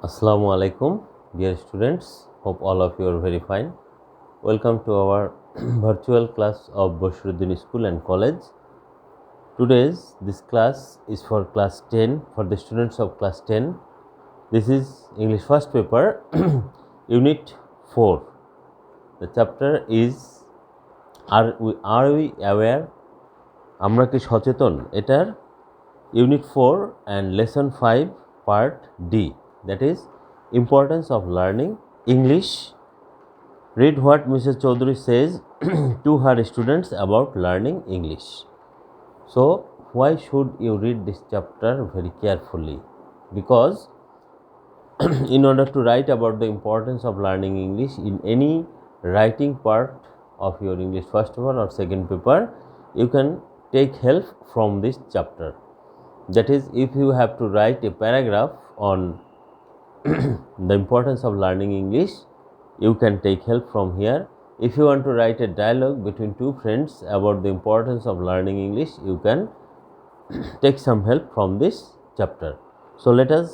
Assalamu alaikum, dear students. Hope all of you are very fine. Welcome to our virtual class of Bashiruddin School and College. This class is for class 10, for the students of class 10. This is English first paper, unit 4. The chapter is Are we aware? আমরা কি সচেতন? এটার unit 4 and lesson 5 part D, that is importance of learning English. Read what Mrs. Chaudhary says to her students about learning English. So why should you read this chapter very carefully? Because in order to write about the importance of learning English in any writing part of your English first paper or second paper, you can take help from this chapter. That is, if you have to write a paragraph on the importance of learning English, you can take help from here. If you want to write a dialogue between two friends about the importance of learning English, you can take some help from this chapter. So let us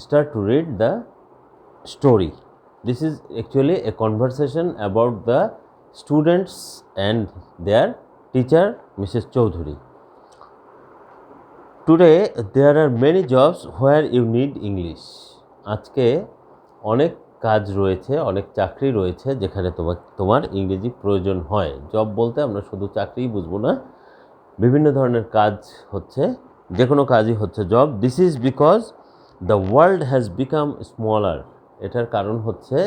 start to read the story. This is actually a conversation about the students and their teacher, Mrs. Chaudhary. Today there are many jobs where you need English. আজকে অনেক কাজ রয়েছে, অনেক চাকরি রয়েছে যেখানে তোমার ইংরেজি প্রয়োজন হয়। জব বলতে আমরা শুধু চাকরিই বুঝবো না, বিভিন্ন ধরনের কাজ হচ্ছে, যে কোনো কাজই হচ্ছে job. This is because the world has become smaller. এটার কারণ হচ্ছে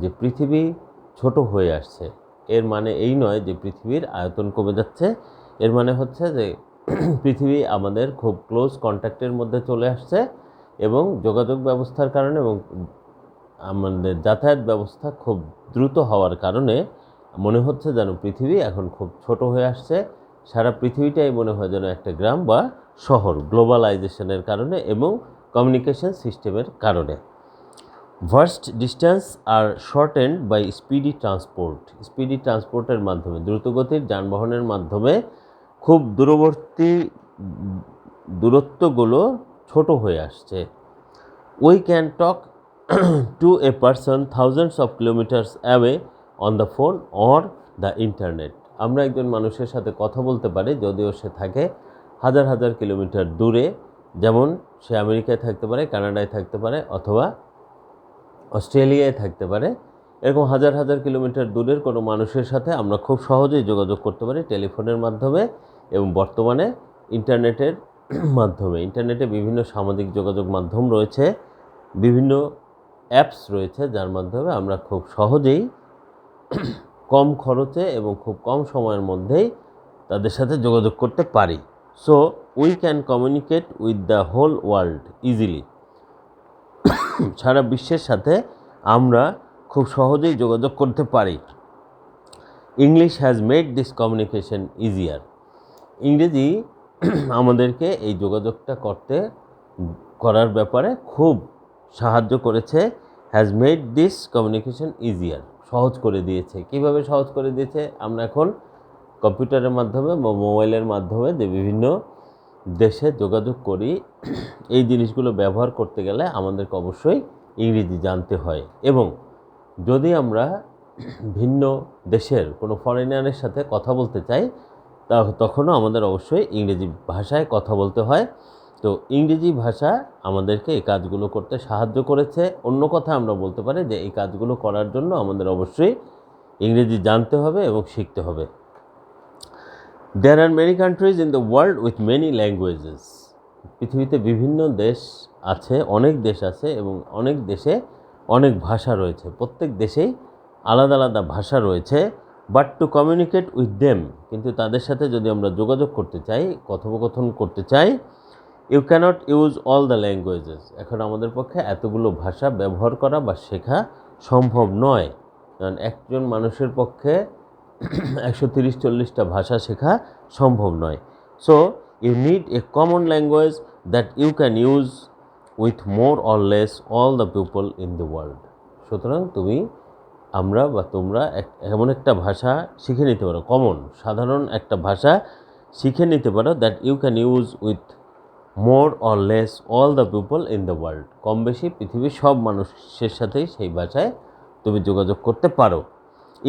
যে পৃথিবী ছোট হয়ে আসছে। এর মানে এই নয় যে পৃথিবীর আয়তন কমে যাচ্ছে, এর মানে হচ্ছে যে পৃথিবী আমাদের খুব ক্লোজ কন্ট্যাক্টের মধ্যে চলে আসছে এবং যোগাযোগ ব্যবস্থার কারণে এবং আমাদের যাতায়াত ব্যবস্থা খুব দ্রুত হওয়ার কারণে মনে হচ্ছে যেন পৃথিবী এখন খুব ছোট হয়ে আসছে। সারা পৃথিবীটাই মনে হয় যেন একটা গ্রাম বা শহর, গ্লোবালাইজেশনের কারণে এবং কমিউনিকেশন সিস্টেমের কারণে। Vast distance are shortened by speedy transport. Speedy ট্রান্সপোর্টের মাধ্যমে, দ্রুতগতির যানবাহনের মাধ্যমে খুব দূরবর্তী দূরত্বগুলো ছোট হয়ে আসছে। We can talk to a person thousands of kilometres away on the phone or the internet. আমরা একজন মানুষের সাথে কথা বলতে পারি যদিও সে থাকে হাজার হাজার কিলোমিটার দূরে, যেমন সে আমেরিকায় থাকতে পারে, কানাডায় থাকতে পারে অথবা অস্ট্রেলিয়ায় থাকতে পারে। এরকম হাজার হাজার কিলোমিটার দূরের কোনো মানুষের সাথে আমরা খুব সহজেই যোগাযোগ করতে পারি টেলিফোনের মাধ্যমে এবং বর্তমানে ইন্টারনেটের মাধ্যমে। ইন্টারনেটে বিভিন্ন সামাজিক যোগাযোগ মাধ্যম রয়েছে, বিভিন্ন অ্যাপস রয়েছে যার মাধ্যমে আমরা খুব সহজেই কম খরচে এবং খুব কম সময়ের মধ্যেই তাদের সাথে যোগাযোগ করতে পারি। So we can communicate with the whole world easily. সারা বিশ্বের সাথে আমরা খুব সহজেই যোগাযোগ করতে পারি। English has made this communication easier. ইংরেজি আমাদেরকে এই যোগাযোগটা করার ব্যাপারে খুব সাহায্য করেছে। Has made this communication easier, সহজ করে দিয়েছে। কিভাবে সহজ করে দিয়েছে? আমরা এখন কম্পিউটারের মাধ্যমে বা মোবাইলের মাধ্যমে যে বিভিন্ন দেশে যোগাযোগ করি, এই জিনিসগুলো ব্যবহার করতে গেলে আমাদেরকে অবশ্যই ইংরেজি জানতে হয় এবং যদি আমরা ভিন্ন দেশের কোনো ফরেনারের সাথে কথা বলতে চাই তখনও আমাদের অবশ্যই ইংরেজি ভাষায় কথা বলতে হয়। তো ইংরেজি ভাষা আমাদেরকে এই কাজগুলো করতে সাহায্য করেছে। অন্য কথা আমরা বলতে পারি যে এই কাজগুলো করার জন্য আমাদের অবশ্যই ইংরেজি জানতে হবে এবং শিখতে হবে। There are many countries in the world with many languages. পৃথিবীতে বিভিন্ন দেশ আছে, অনেক দেশ আছে এবং অনেক দেশে অনেক ভাষা রয়েছে। প্রত্যেক দেশেই আলাদা আলাদা ভাষা রয়েছে। But to communicate with them, কিন্তু তাদের সাথে যদি আমরা যোগাযোগ করতে চাই, কথোপকথন করতে চাই, you can't use all the languages. এখন আমাদের পক্ষে এতগুলো ভাষা ব্যবহার করা বা শেখা সম্ভব নয়, কারণ একজন মানুষের পক্ষে 130-40টা ভাষা শেখা সম্ভব নয়। So you need a common language that you can use with more or less all the people in the world. সুতরাং আমরা বা তোমরা এমন একটা ভাষা শিখে নিতে পারো, কমন সাধারণ একটা ভাষা শিখে নিতে পারো, that you can use with more or less all the people in the world, কম বেশি পৃথিবীর সব মানুষের সাথেই সেই ভাষায় তুমি যোগাযোগ করতে পারো।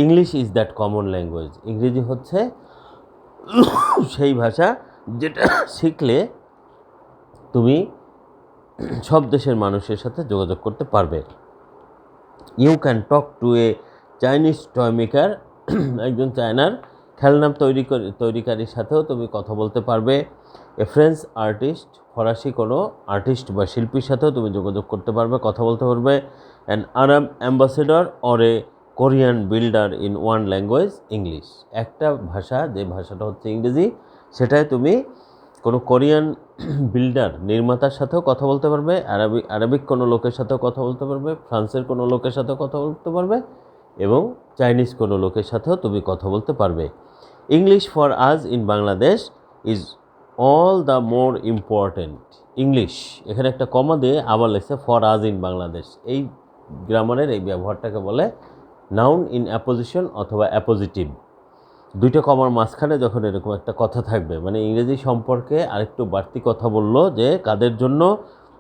English is that common language, ইংরেজি হচ্ছে সেই ভাষা যেটা শিখলে তুমি সব দেশের মানুষের সাথে যোগাযোগ করতে পারবে। You can talk to a Chinese toy maker, একজন চায়নার খেলনা তৈরিকারীর সাথেও তুমি কথা বলতে পারবে। এ ফ্রেঞ্চ আর্টিস্ট, ফরাসি কোনো আর্টিস্ট বা শিল্পীর সাথেও তুমি যোগাযোগ করতে পারবে, কথা বলতে পারবে। An Arab ambassador or a Korean builder in one language English, একটা ভাষা যে ভাষাটা হচ্ছে ইংরেজি, সেটাই তুমি কোনো কোরিয়ান বিল্ডার নির্মাতার সাথেও কথা বলতে পারবে, আরবিক কোনো লোকের সাথেও কথা বলতে পারবে, ফ্রান্সের কোনো লোকের সাথেও কথা বলতে পারবে এবং চাইনিজ কোনো লোকের সাথেও তুমি কথা বলতে পারবে। English for us in Bangladesh is all the more important. English, এখানে একটা কমা দিয়ে আবার লেখছে ফর আজ ইন বাংলাদেশ। এই গ্রামারের এই ব্যবহারটাকে বলে নাউন ইন অ্যাপোজিশন অথবা অ্যাপোজিটিভ। দুইটা কমার মাঝখানে যখন এরকম একটা কথা থাকবে, মানে ইংরেজি সম্পর্কে আরেকটু বাড়তি কথা বললো যে কাদের জন্য,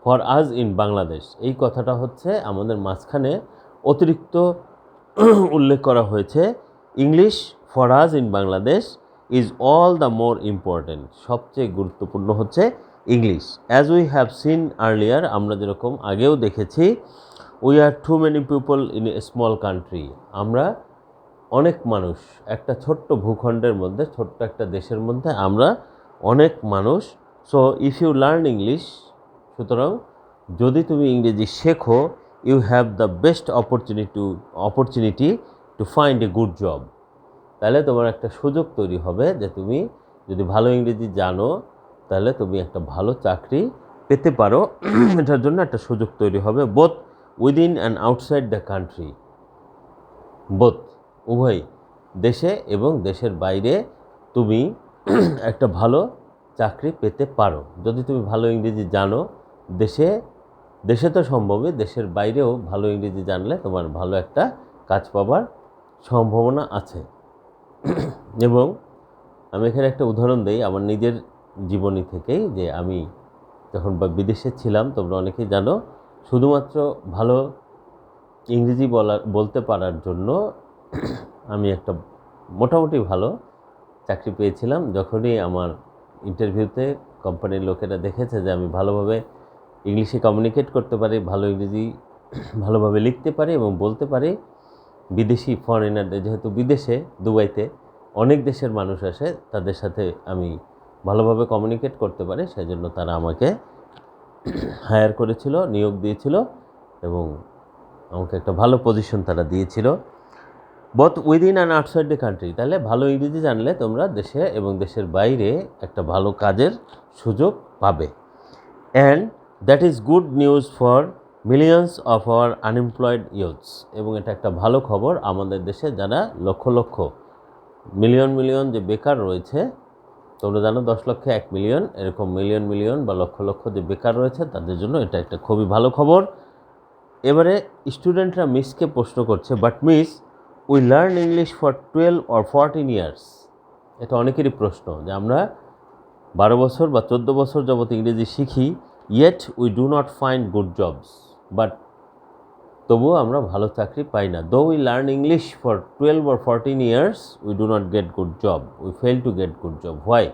ফর আজ ইন বাংলাদেশ। এই কথাটা হচ্ছে আমাদের মাঝখানে অতিরিক্ত উল্লেখ করা হয়েছে। English for us in Bangladesh is all the more important, সবচেয়ে গুরুত্বপূর্ণ হচ্ছে English. As we have seen earlier, আমরা যেরকম আগেও দেখেছি, we are too many people in a small country, আমরা অনেক মানুষ একটা ছোট্ট ভূখণ্ডের মধ্যে, ছোট্ট একটা দেশের মধ্যে আমরা অনেক মানুষ। So if you learn English, সুতরাং যদি তুমি ইংরেজি শেখো, you have the best opportunity to find a good job, তাহলে তোমার একটা সুযোগ তৈরি হবে যে তুমি যদি ভালো ইংরেজি জানো তাহলে তুমি একটা ভালো চাকরি পেতে পারো। এটার জন্য একটা সুযোগ তৈরি হবে, both within and outside the country, both উভয় দেশে এবং দেশের বাইরে তুমি একটা ভালো চাকরি পেতে পারো যদি তুমি ভালো ইংরেজি জানো। দেশে তো সম্ভবই, দেশের বাইরেও ভালো ইংরেজি জানলে তোমার ভালো একটা কাজ পাবার সম্ভাবনা আছে। এবং আমি এখানে একটা উদাহরণ দিই আমার নিজের জীবনী থেকেই, যে আমি যখন বিদেশে ছিলাম, তোমরা অনেকেই জানো, শুধুমাত্র ভালো ইংরেজি বলতে পারার জন্য আমি একটা মোটামুটি ভালো চাকরি পেয়েছিলাম। যখনই আমার ইন্টারভিউতে কোম্পানির লোকেরা দেখেছে যে আমি ভালোভাবে ইংলিশে কমিউনিকেট করতে পারি, ভালো ইংরেজি ভালোভাবে লিখতে পারি এবং বলতে পারি, বিদেশি ফরেনারদের, যেহেতু বিদেশে দুবাইতে অনেক দেশের মানুষ আসে, তাদের সাথে আমি ভালোভাবে কমিউনিকেট করতে পারি, সেই জন্য তারা আমাকে হায়ার করেছিল, নিয়োগ দিয়েছিল এবং আমাকে একটা ভালো পজিশন তারা দিয়েছিল। Both within and outside the country, তাহলে ভালো ইংরেজি জানলে তোমরা দেশে এবং দেশের বাইরে একটা ভালো কাজের সুযোগ পাবে। And that is good news for millions of our unemployed youths, এবং এটা একটা ভালো খবর আমাদের দেশে যারা লক্ষ লক্ষ মিলিয়ন যে বেকার রয়েছে, তোমরা জানো 10 লক্ষে 1 মিলিয়ন, এরকম মিলিয়ন বা লক্ষ লক্ষ যে বেকার রয়েছে তাদের জন্য এটা একটা খুবই ভালো খবর। এবারে স্টুডেন্টরা মিসকে প্রশ্ন করছে, but miss we learn English for 12 or 14 years. এটা অনেকেরই প্রশ্ন যে আমরা 12 বছর বা 14 বছর যাবত ইংরেজি শিখি, yet we do not find good jobs, but তবুও আমরা ভালো চাকরি পাই না। Though we learn English for 12 or 14 years we do not get good job, we fail to get good job. Why?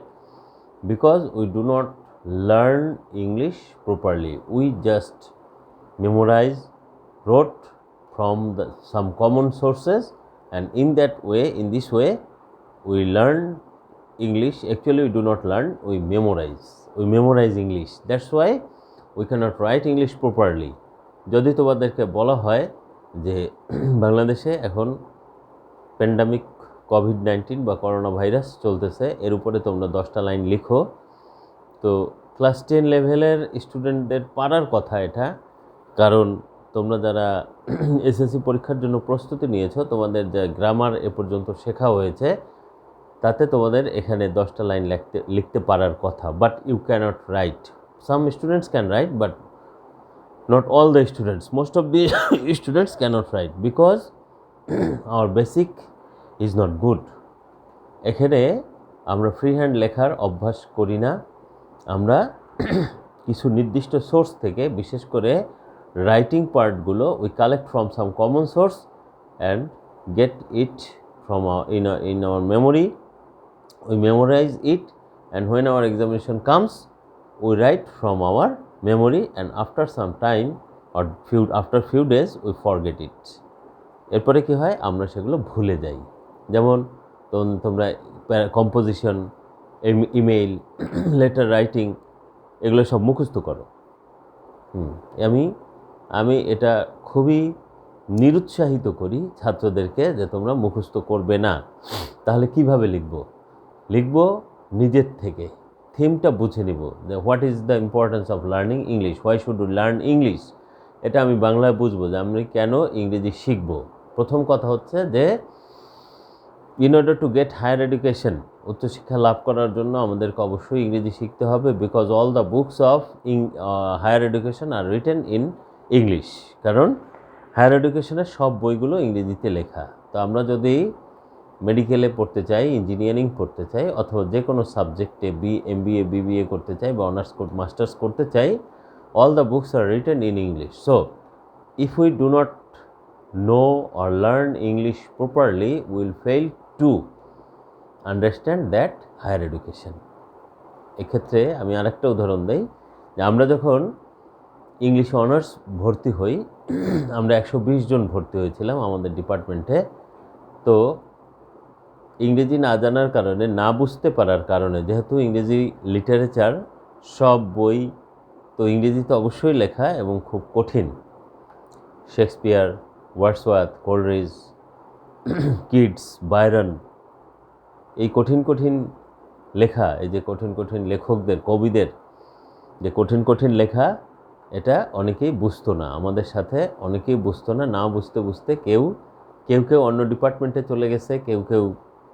Because we do not learn English properly, we just memorize, wrote from some common sources, and in this way we learn English. Actually we do not learn, we memorize English. That's why we cannot write English properly. যদি তোমাদেরকে বলা হয় যে বাংলাদেশে এখন pandemic COVID-19 বা corona virus চলতেছে, এর উপরে তোমরা 10টা লাইন লিখো, তো ক্লাস 10 লেভেলের স্টুডেন্টদের পারার কথা এটা, কারণ তোমরা যারা এসএসসি পরীক্ষার জন্য প্রস্তুতি নিয়েছো, তোমাদের যে গ্রামার এ পর্যন্ত শেখা হয়েছে তাতে তোমাদের এখানে 10টা লাইন লিখতে পারার কথা। But you can't write, some students can write but not all the students, most of the students can't write because our basic is not good. এখানে আমরা ফ্রি হ্যান্ড লেখার অভ্যাস করি না, আমরা কিছু নির্দিষ্ট সোর্স থেকে, বিশেষ করে রাইটিং পার্টগুলো we collect from some common source and get it from in our memory, we memorize it and when our examination comes we write from our memory and after some time or after few days we forget it. এরপরে কী হয়, আমরা সেগুলো ভুলে যাই। যেমন তোমরা composition, email, letter writing এগুলো সব মুখস্থ করো। আমি এটা খুবই নিরুৎসাহিত করি ছাত্রদেরকে যে তোমরা মুখস্থ করবে না। তাহলে কিভাবে লিখব নিজের থেকে, থিমটা বুঝে নিব যে what is the importance of learning English, why should you learn English. এটা আমি বাংলায় বুঝবো যে আমি কেন ইংরেজি শিখব। প্রথম কথা হচ্ছে যে in order to get higher education, উচ্চশিক্ষা লাভ করার জন্য আমাদেরকে অবশ্যই ইংরেজি শিখতে হবে, because all the books of higher education are written in English. কারণ হায়ার এডুকেশনের সব বইগুলো ইংরেজিতে লেখা। তো আমরা যদি মেডিকেলে পড়তে চাই, ইঞ্জিনিয়ারিং পড়তে চাই, অথবা যে কোনো সাবজেক্টে MBA BBA করতে চাই বা অনার্স মাস্টার্স করতে চাই, all the books are written in English. So if we do not know or learn English properly, we will fail to understand that higher education. এক্ষেত্রে আমি আরেকটা উদাহরণ দেই যে আমরা যখন ইংলিশ অনার্স ভর্তি হই, আমরা 120 জন ভর্তি হয়েছিলাম আমাদের ডিপার্টমেন্টে। তো ইংরেজি না জানার কারণে, না বুঝতে পারার কারণে, যেহেতু ইংরেজি লিটারেচার সব বই তো ইংরেজিতে অবশ্যই লেখা এবং খুব কঠিন, Shakespeare, Wordsworth, Coleridge, Keats, Byron, এই কঠিন লেখা, এই যে কঠিন লেখকদের, কবিদের যে কঠিন লেখা, এটা অনেকেই বুঝতো না। আমাদের সাথে অনেকেই বুঝতো না। না বুঝতে কেউ অন্য ডিপার্টমেন্টে চলে গেছে, কেউ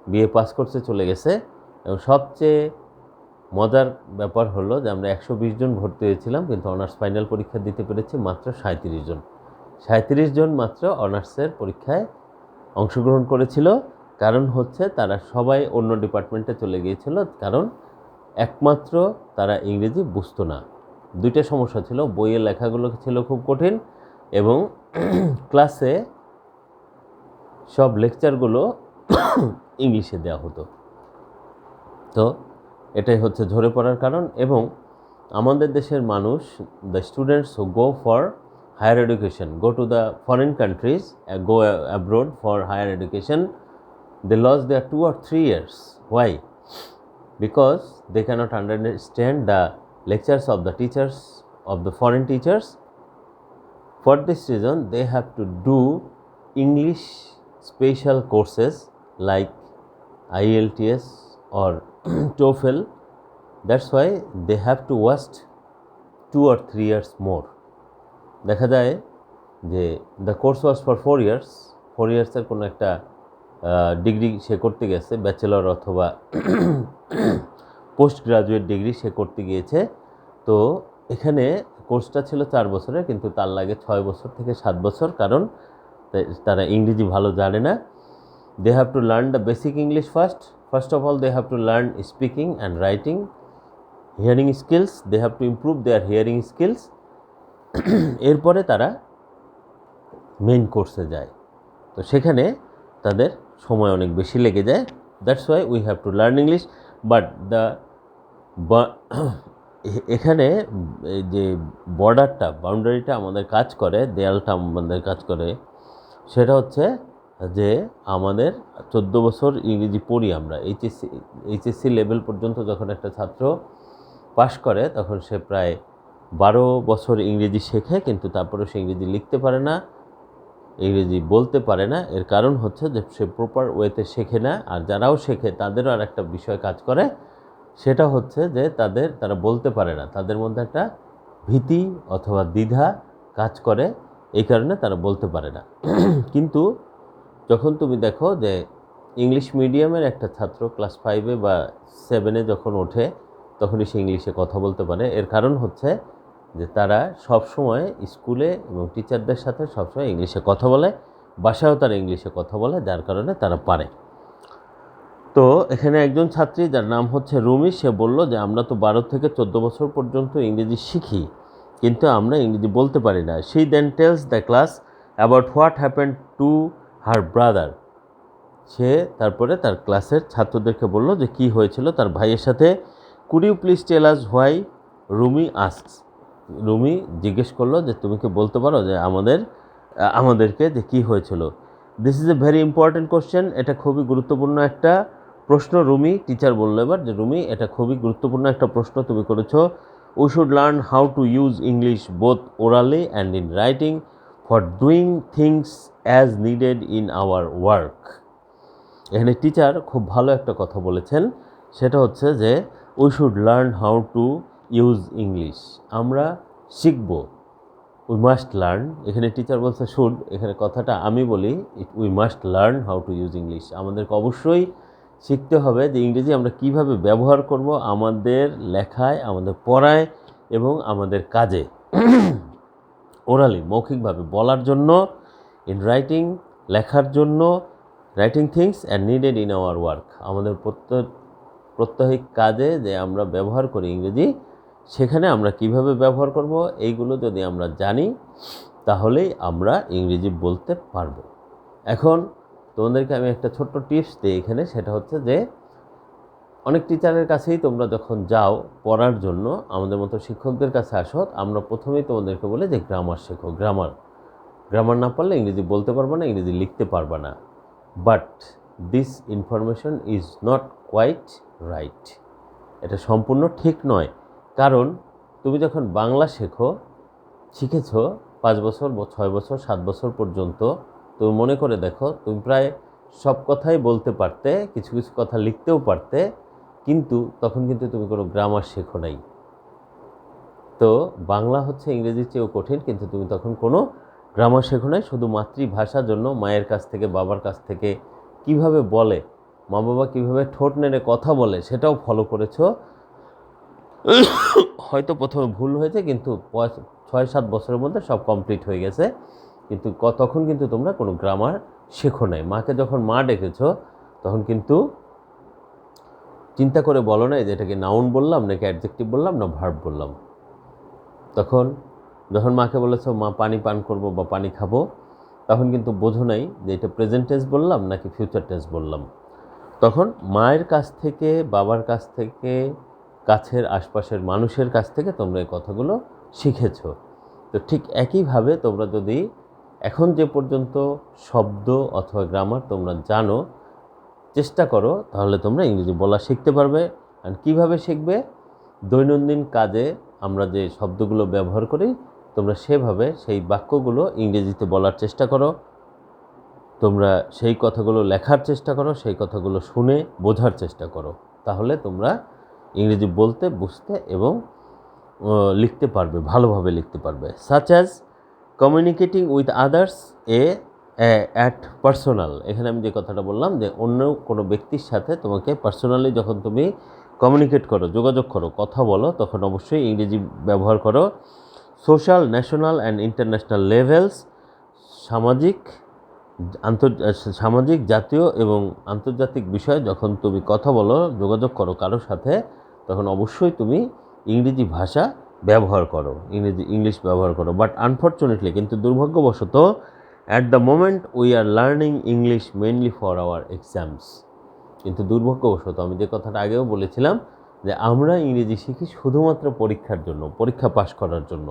BA পাস করতে চলে গেছে। এবং সবচেয়ে মজার ব্যাপার হলো যে আমরা 120 জন ভর্তি হয়েছিলাম, কিন্তু অনার্স ফাইনাল পরীক্ষা দিতে পেরেছি মাত্র 37 জন। 37 জন মাত্র অনার্সের পরীক্ষায় অংশগ্রহণ করেছিল। কারণ হচ্ছে তারা সবাই অন্য ডিপার্টমেন্টে চলে গিয়েছিল, কারণ একমাত্র তারা ইংরেজি বুঝতো না। দুইটা সমস্যা ছিল, বইয়ের লেখাগুলো ছিল খুব কঠিন এবং ক্লাসে সব লেকচারগুলো ইংলিশে দেওয়া হতো। তো এটাই হচ্ছে ঝরে পড়ার কারণ। এবং আমাদের দেশের মানুষ, the students who go for higher education, go to the foreign countries, go abroad for higher education, they lost their 2 or 3 years. Why? Because they cannot understand the lectures of the teachers, of the foreign teachers. For this reason, they have to do English special courses like IELTS or TOEFL. That's why they have to waste 2 or 3 years more. দেখা যায় যে the course was for 4 years. 4 years-এর কোনো একটা degree সে করতে গেছে, bachelor অথবা post graduate degree সে করতে গিয়েছে। তো এখানে কোর্সটা ছিল 4 বছরের, কিন্তু তার লাগে 6 বছর থেকে 7 বছর, কারণ তারা ইংরেজি ভালো জানে না। They have to learn the basic English first of all they have to learn speaking and writing, hearing skills, they have to improve their hearing skills. এরপরে তারা মেইন কোর্সে যায়। তো সেখানে তাদের সময় অনেক বেশি লেগে যায়। That's why we have to learn English. But এখানে যে বাউন্ডারিটা আমাদের কাজ করে, দেয়ালটা আমাদের কাজ করে, সেটা হচ্ছে যে আমাদের 14 বছর ইংরেজি পড়ি আমরা। এইচএসসি লেভেল পর্যন্ত যখন একটা ছাত্র পাশ করে, তখন সে প্রায় 12 বছর ইংরেজি শেখে, কিন্তু তারপরে সে ইংরেজি লিখতে পারে না, ইংরেজি বলতে পারে না। এর কারণ হচ্ছে যে সে প্রপার ওয়েতে শেখে না। আর যারাও শেখে তাদেরও আর একটা বিষয় কাজ করে, সেটা হচ্ছে যে তারা বলতে পারে না, তাদের মধ্যে একটা ভীতি অথবা দ্বিধা কাজ করে, এই কারণে তারা বলতে পারে না। কিন্তু যখন তুমি দেখো যে ইংলিশ মিডিয়ামের একটা ছাত্র ক্লাস 5-এ বা 7-এ যখন ওঠে, তখনই সে ইংলিশে কথা বলতে পারে। এর কারণ হচ্ছে যে তারা সবসময় স্কুলে এবং টিচারদের সাথে সবসময় ইংলিশে কথা বলে, বাসায়ও তারা ইংলিশে কথা বলে, যার কারণে তারা পারে। তো এখানে একজন ছাত্রী যার নাম হচ্ছে রুমি, সে বলল যে আমরা তো 12 থেকে 14 বছর পর্যন্ত ইংরেজি শিখি, কিন্তু আমরা ইংরেজি বলতে পারি না। She then tells the class about what happen to her brother. সে তারপরে তার ক্লাসের ছাত্রদেরকে বলল যে কী হয়েছিল তার ভাইয়ের সাথে। Could you please tell us why, Rumi asks. Rumi জিজ্ঞেস করলো যে তুমি কি বলতে পারো যে আমাদেরকে যে কী হয়েছিল। This is a very important question, এটা খুবই গুরুত্বপূর্ণ একটা প্রশ্ন। রুমি, টিচার বললো এবার যে রুমি, এটা খুবই গুরুত্বপূর্ণ একটা প্রশ্ন তুমি করেছো। We should learn how to use English both orally and in writing for doing things as needed in our work. এখানে টিচার খুব ভালো একটা কথা বলেছেন, সেটা হচ্ছে যে we should learn how to use English, আমরা শিখব। উই মাস্ট লার্ন, এখানে টিচার বলছে শুড, এখানে কথাটা আমি বলি we must learn how to use English. আমাদেরকে অবশ্যই শিখতে হবে যে ইংরেজি আমরা কিভাবে ব্যবহার করব আমাদের লেখায়, আমাদের পড়ায় এবং আমাদের কাজে। ওরালি, মৌখিকভাবে বলার জন্য, ইন রাইটিং, লেখার জন্য, writing things and needed in our work, আমাদের প্রত্যহিক কাজে যে আমরা ব্যবহার করি ইংরেজি, সেখানে আমরা কিভাবে ব্যবহার করব, এইগুলো যদি আমরা জানি তাহলেই আমরা ইংরেজি বলতে পারবো। এখন তোমাদেরকে আমি একটা ছোট্ট টিপস দিই এখানে, সেটা হচ্ছে যে অনেক টিচারের কাছেই তোমরা যখন যাও পড়ার জন্য, আমাদের মতো শিক্ষকদের কাছে আসো, আমরা প্রথমেই তোমাদেরকে বলি যে গ্রামার শেখো। গ্রামার না পারলে ইংরেজি বলতে পারবে না, ইংরেজি লিখতে পারবে না। But this information is not quite right, এটা সম্পূর্ণ ঠিক নয়। কারণ তুমি যখন বাংলা শিখেছ 5 বছর, 6 বছর, 7 বছর পর্যন্ত, তুমি মনে করে দেখো তুমি প্রায় সব কথাই বলতে পারতে, কিছু কিছু কথা লিখতেও পারতে, কিন্তু তখন কিন্তু তুমি কোনো গ্রামার শেখো নাই। তো বাংলা হচ্ছে ইংরেজির চেয়েও কঠিন, কিন্তু তুমি তখন কোনো গ্রামার শেখো নাই। শুধু মাতৃভাষার জন্য মায়ের কাছ থেকে, বাবার কাছ থেকে কিভাবে বলে, মা বাবা কীভাবে ঠোঁট নেড়ে কথা বলে, সেটাও ফলো করেছো। হয়তো প্রথমে ভুল হয়েছে, কিন্তু 6-7 বছরের মধ্যে সব কমপ্লিট হয়ে গেছে, কিন্তু তখন কিন্তু তোমরা কোনো গ্রামার শেখো নাই। মাকে যখন মা ডেকেছো তখন কিন্তু চিন্তা করে বলো নাই যে এটাকে নাউন বললাম নাকি অ্যাডজেক্টিভ বললাম না ভার্ব বললাম। তখন যখন মাকে বলেছো মা পানি পান করবো বা পানি খাবো, তখন কিন্তু বোঝো নাই যে এটা প্রেজেন্ট টেন্স বললাম নাকি ফিউচার টেন্স বললাম। তখন মায়ের কাছ থেকে, বাবার কাছ থেকে, কাছের আশপাশের মানুষের কাছ থেকে তোমরা এই কথাগুলো শিখেছো। তো ঠিক একইভাবে তোমরা যদি এখন যে পর্যন্ত শব্দ অথবা গ্রামার তোমরা জানো, চেষ্টা করো, তাহলে তোমরা ইংরেজি বলা শিখতে পারবে। আর কীভাবে শিখবে? দৈনন্দিন কাজে আমরা যে শব্দগুলো ব্যবহার করি, তোমরা সেভাবে সেই বাক্যগুলো ইংরেজিতে বলার চেষ্টা করো, তোমরা সেই কথাগুলো লেখার চেষ্টা করো, সেই কথাগুলো শুনে বোঝার চেষ্টা করো, তাহলে তোমরা ইংরেজি বলতে, বুঝতে এবং লিখতে পারবে, ভালোভাবে লিখতে পারবে। Such as communicating with others at personal, এখানে আমি যে কথাটা বললাম যে অন্য কোনো ব্যক্তির সাথে তোমাকে পার্সোনালি যখন তুমি কমিউনিকেট করো, যোগাযোগ করো, কথা বলো, তখন অবশ্যই ইংরেজি ব্যবহার করো। Social, national and international levels, সামাজিক, জাতীয় এবং আন্তর্জাতিক বিষয়ে যখন তুমি কথা বলো, যোগাযোগ করো কারোর সাথে, তখন অবশ্যই তুমি ইংরেজি ভাষা ব্যবহার করো, ইংলিশ ব্যবহার করো। বাট আনফর্চুনেটলি, কিন্তু দুর্ভাগ্যবশত, at the moment we are learning English mainly for our exams, কিন্তু দুর্ভাগ্যবশত আমি যে কথাটা আগেও বলেছিলাম যে আমরা ইংরেজি শিখি শুধুমাত্র পরীক্ষার জন্য, পরীক্ষা পাশ করার জন্য।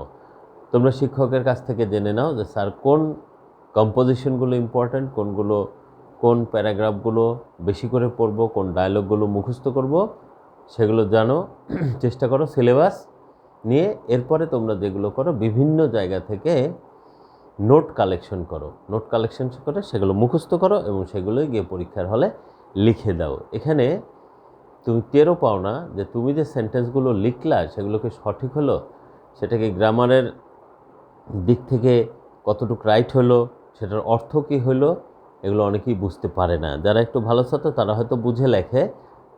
তোমরা শিক্ষকের কাছ থেকে জেনে নাও যে স্যার কোন কম্পোজিশনগুলো ইম্পর্ট্যান্ট, কোন প্যারাগ্রাফগুলো বেশি করে পড়বো, কোন ডায়লগগুলো মুখস্থ করব, সেগুলো জানো, চেষ্টা করো সিলেবাস নিয়ে। এরপরে তোমরা যেগুলো করো, বিভিন্ন জায়গা থেকে নোট কালেকশন করে সেগুলো মুখস্থ করো এবং সেগুলোই গিয়ে পরীক্ষার হলে লিখে দাও। এখানে তুমি টেরও পাও না যে তুমি যে সেন্টেন্সগুলো লিখলা সেগুলোকে সঠিক হলো, সেটাকে গ্রামারের দিক থেকে কতটুকু রাইট হলো, সেটার অর্থ কী হলো, এগুলো অনেকেই বুঝতে পারে না। যারা একটু ভালো ছাত্র তারা হয়তো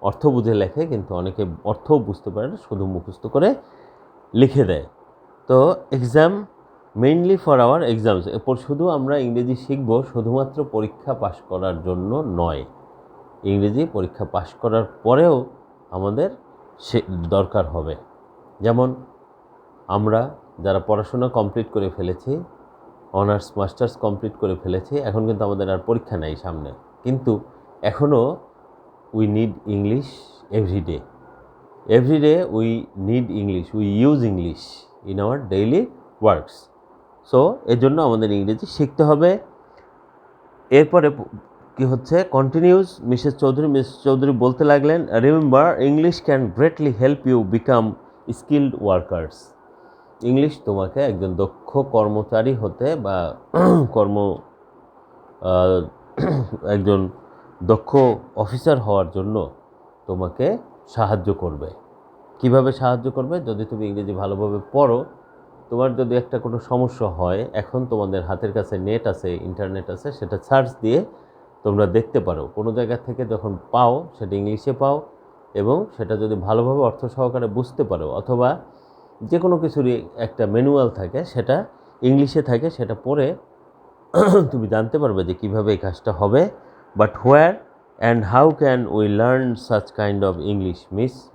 অর্থ বুঝে লেখে, কিন্তু অনেকে অর্থও বুঝতে পারে না, শুধু মুখস্থ করে লিখে দেয়। তো exam mainly for our exams, এরপর শুধু আমরা ইংরেজি শিখব শুধুমাত্র পরীক্ষা পাশ করার জন্য নয়। ইংরেজি পরীক্ষা পাশ করার পরেও আমাদের দরকার হবে। যেমন আমরা যারা পড়াশোনা কমপ্লিট করে ফেলেছি, অনার্স মাস্টার্স কমপ্লিট করে ফেলেছি, এখন কিন্তু আমাদের আর পরীক্ষা নাই সামনে, কিন্তু এখনও we need English everyday. Everyday we need English, we use English in our daily works. So এর জন্য আমাদের ইংরেজি শিখতে হবে। এরপরে কি হচ্ছে, কন্টিনিউস মিসেস চৌধুরী বলতে লাগলেন, remember English can greatly help you become skilled workers. English তোমাকে একজন দক্ষ কর্মচারী হতে বা একজন দক্ষ অফিসার হওয়ার জন্য তোমাকে সাহায্য করবে। কিভাবে সাহায্য করবে? যদি তুমি ইংরেজি ভালোভাবে পড়ো, তোমার যদি একটা কোনো সমস্যা হয়, এখন তোমাদের হাতের কাছে নেট আছে, ইন্টারনেট আছে, সেটা সার্চ দিয়ে তোমরা দেখতে পারো। কোনো জায়গা থেকে যখন পাও সেটা ইংলিশে পাও, এবং সেটা যদি ভালোভাবে অর্থ সহকারে বুঝতে পারো, অথবা যে কোনো কিছুরই একটা ম্যানুয়াল থাকে সেটা ইংলিশে থাকে, সেটা পড়ে তুমি জানতে পারবে যে কীভাবে এই কাজটা হবে। But where and how can we learn such kind of English?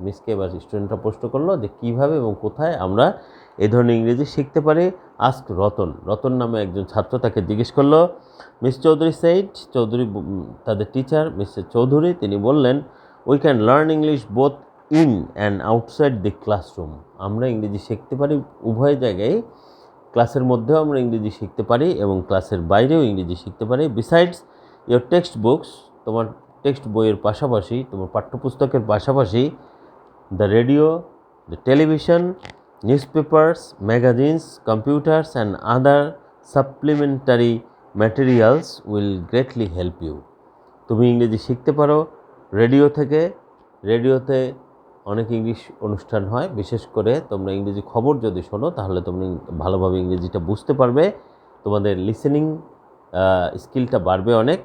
মিসকে এবার স্টুডেন্টরা প্রশ্ন করলো যে কীভাবে এবং কোথায় আমরা এই ধরনের ইংরেজি শিখতে পারি। আস্ক রতন নামে একজন ছাত্র তাকে জিজ্ঞেস করলো। মিস চৌধুরী চৌধুরী তাদের টিচার মিস্টার চৌধুরী, তিনি বললেন, we can learn English both in and outside the classroom. আমরা ইংরেজি শিখতে পারি উভয় জায়গায়, ক্লাসের মধ্যেও আমরা ইংরেজি শিখতে পারি এবং ক্লাসের বাইরেও ইংরেজি শিখতে পারি। বিসাইডস ইয়োর টেক্সট বুকস, তোমার টেক্সট বইয়ের পাশাপাশি, তোমার পাঠ্যপুস্তকের পাশাপাশি, the radio, the television, newspapers, magazines, computers and other supplementary materials will greatly help you. তুমি ইংরেজি শিখতে পারো রেডিও থেকে। রেডিওতে অনেক ইংলিশ অনুষ্ঠান হয়, বিশেষ করে তোমরা ইংরেজি খবর যদি শোনো তাহলে তোমরা ভালোভাবে ইংরেজিটা বুঝতে পারবে, তোমাদের লিসেনিং স্কিলটা বাড়বে অনেক।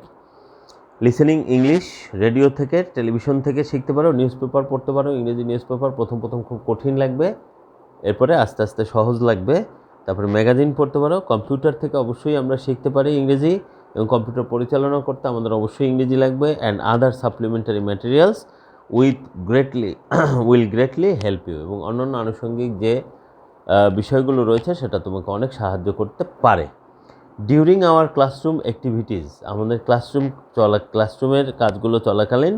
লিসেনিং ইংলিশ রেডিও থেকে, টেলিভিশন থেকে শিখতে পারো। নিউজ পেপার পড়তে পারো, ইংরেজি নিউজ পেপার প্রথম খুব কঠিন লাগবে, এরপরে আস্তে আস্তে সহজ লাগবে। তারপরে ম্যাগাজিন পড়তে পারো। কম্পিউটার থেকে অবশ্যই আমরা শিখতে পারি ইংরেজি, এবং কম্পিউটার পরিচালনা করতে আমাদের অবশ্যই ইংরেজি লাগবে। And other supplementary materials will greatly help you, এবং অন্যান্য আনুষঙ্গিক যে বিষয়গুলো রয়েছে সেটা তোমাকে অনেক সাহায্য করতে পারে। ডিউরিং আওয়ার ক্লাসরুম অ্যাক্টিভিটিস, আমাদের ক্লাসরুমের কাজগুলো চলাকালীন,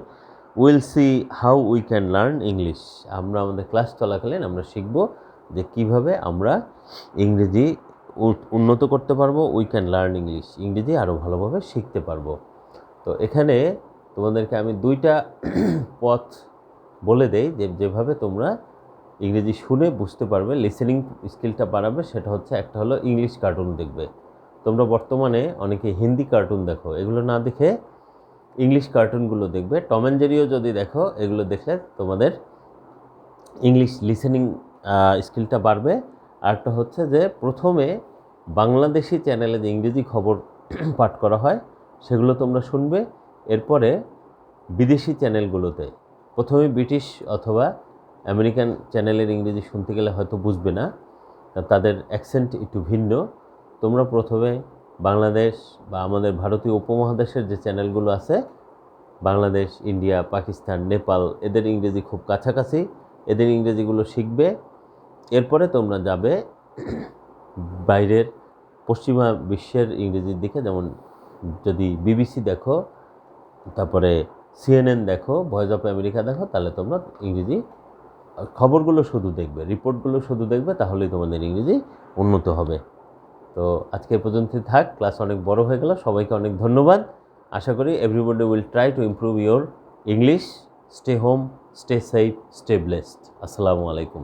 will see how we can learn English, আমরা আমাদের ক্লাস চলাকালীন আমরা শিখব যে কিভাবে আমরা ইংরেজি উন্নত করতে পারবো। উই ক্যান লার্ন ইংলিশ, ইংরেজি আরও ভালোভাবে শিখতে পারবো। তো এখানে তোমাদেরকে আমি দুইটা পথ বলে দেই যেভাবে তোমরা ইংরেজি শুনে বুঝতে পারবে, লিসেনিং স্কিলটা বাড়াবে। সেটা হচ্ছে, একটা হলো ইংলিশ কার্টুন দেখবে। তোমরা বর্তমানে অনেকে হিন্দি কার্টুন দেখো, এগুলো না দেখে ইংলিশ কার্টুনগুলো দেখবে। টম অ্যান্ড জেরিও যদি দেখো, এগুলো দেখলে তোমাদের ইংলিশ লিসেনিং স্কিলটা বাড়বে। আরেকটা হচ্ছে যে প্রথমে বাংলাদেশি চ্যানেলে যে ইংরেজি খবর পাঠ করা হয় সেগুলো তোমরা শুনবে। এরপরে বিদেশি চ্যানেলগুলোতে, প্রথমে ব্রিটিশ অথবা আমেরিকান চ্যানেলের ইংরেজি শুনতে গেলে হয়তো বুঝবে না, তাদের অ্যাকসেন্ট একটু ভিন্ন। তোমরা প্রথমে বাংলাদেশ বা আমাদের ভারতীয় উপমহাদেশের যে চ্যানেলগুলো আছে, বাংলাদেশ, ইন্ডিয়া, পাকিস্তান, নেপাল, এদের ইংরেজি খুব কাছাকাছি, এদের ইংরেজিগুলো শিখবে। এরপরে তোমরা যাবে বাইরের পশ্চিমা বিশ্বের ইংরেজির দিকে, যেমন যদি বিবিসি দেখো, তারপরে CNN দেখো, ভয়েস অফ আমেরিকা দেখো, তাহলে তোমরা ইংরেজি খবরগুলো শুধু দেখবে, রিপোর্টগুলো শুধু দেখবে, তাহলেই তোমাদের ইংরেজি উন্নত হবে। তো আজকে এ পর্যন্তই থাক, ক্লাস অনেক বড় হয়ে গেল। সবাইকে অনেক ধন্যবাদ। আশা করি everybody will try to improve your English. Stay home, stay safe, stay blessed. আসসালামু আলাইকুম।